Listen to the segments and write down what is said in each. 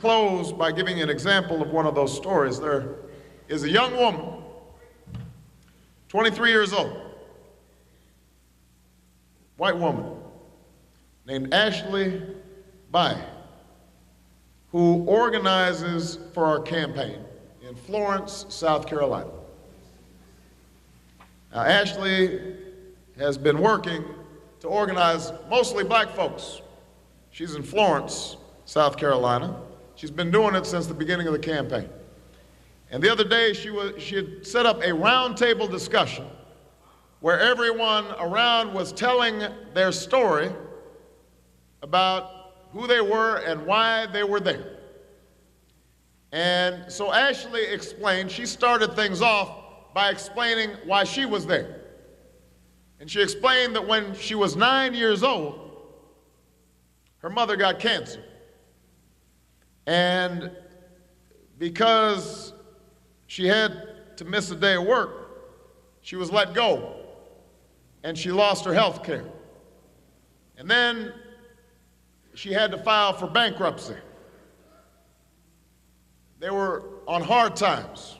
close by giving an example of one of those stories. There is a young woman, 23 years old, white woman, named Ashley Bai, who organizes for our campaign in Florence, South Carolina. Now, Ashley has been working to organize mostly black folks. She's in Florence, South Carolina. She's been doing it since the beginning of the campaign. And the other day, she had set up a roundtable discussion where everyone around was telling their story about who they were and why they were there. And so Ashley explained, she started things off by explaining why she was there. And she explained that when she was 9 years old, her mother got cancer. And because she had to miss a day of work, she was let go, and she lost her health care. And then she had to file for bankruptcy. They were on hard times.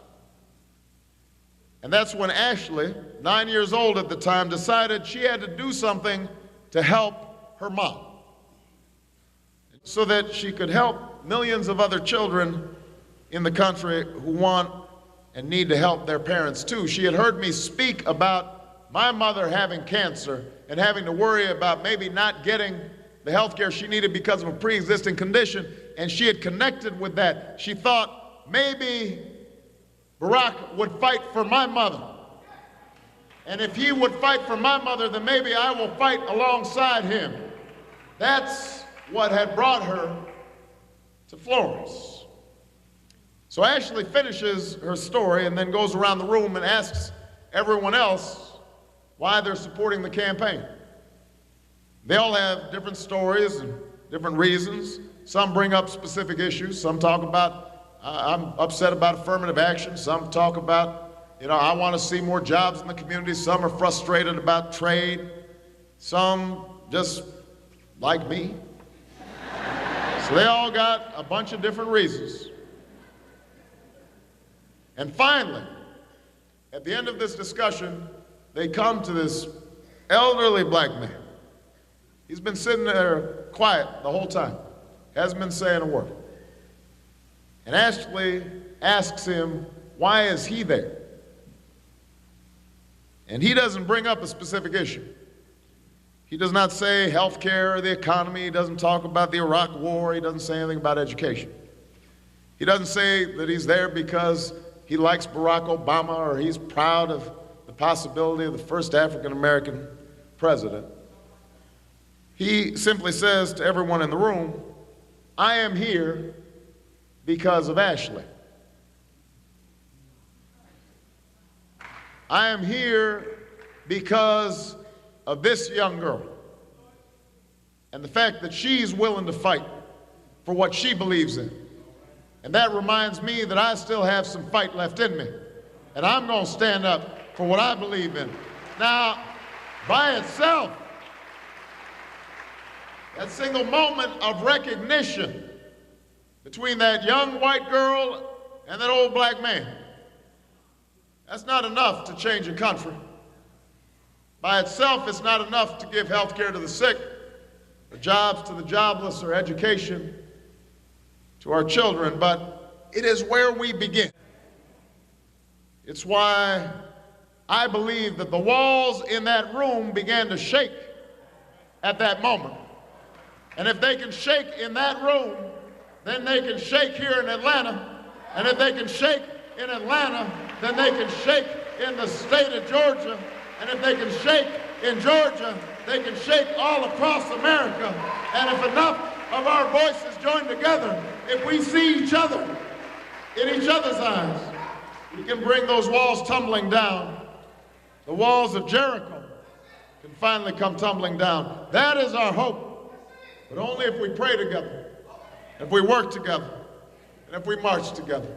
And that's when Ashley, 9 years old at the time, decided she had to do something to help her mom so that she could help millions of other children in the country who want and need to help their parents too. She had heard me speak about my mother having cancer and having to worry about maybe not getting the health care she needed because of a pre-existing condition, and she had connected with that. She thought maybe Barack would fight for my mother. And if he would fight for my mother, then maybe I will fight alongside him. That's what had brought her to Florence. So Ashley finishes her story and then goes around the room and asks everyone else why they're supporting the campaign. They all have different stories and different reasons. Some bring up specific issues. Some talk about, I'm upset about affirmative action. Some talk about, I want to see more jobs in the community. Some are frustrated about trade. Some just like me. So they all got a bunch of different reasons. And finally, at the end of this discussion, they come to this elderly black man. He's been sitting there quiet the whole time, hasn't been saying a word. And Ashley asks him, why is he there? And he doesn't bring up a specific issue. He does not say health care or the economy. He doesn't talk about the Iraq War. He doesn't say anything about education. He doesn't say that he's there because he likes Barack Obama or he's proud of the possibility of the first African-American president. He simply says to everyone in the room, I am here because of Ashley. I am here because of this young girl and the fact that she's willing to fight for what she believes in. And that reminds me that I still have some fight left in me, and I'm going to stand up for what I believe in. Now, by itself, that single moment of recognition between that young white girl and that old black man, that's not enough to change a country. By itself, it's not enough to give health care to the sick, or jobs to the jobless, or education to our children, but it is where we begin. It's why I believe that the walls in that room began to shake at that moment. And if they can shake in that room, then they can shake here in Atlanta. And if they can shake in Atlanta, then they can shake in the state of Georgia. And if they can shake in Georgia, they can shake all across America. And if enough of our voices join together, if we see each other in each other's eyes, we can bring those walls tumbling down. The walls of Jericho can finally come tumbling down. That is our hope. But only if we pray together, if we work together, and if we march together.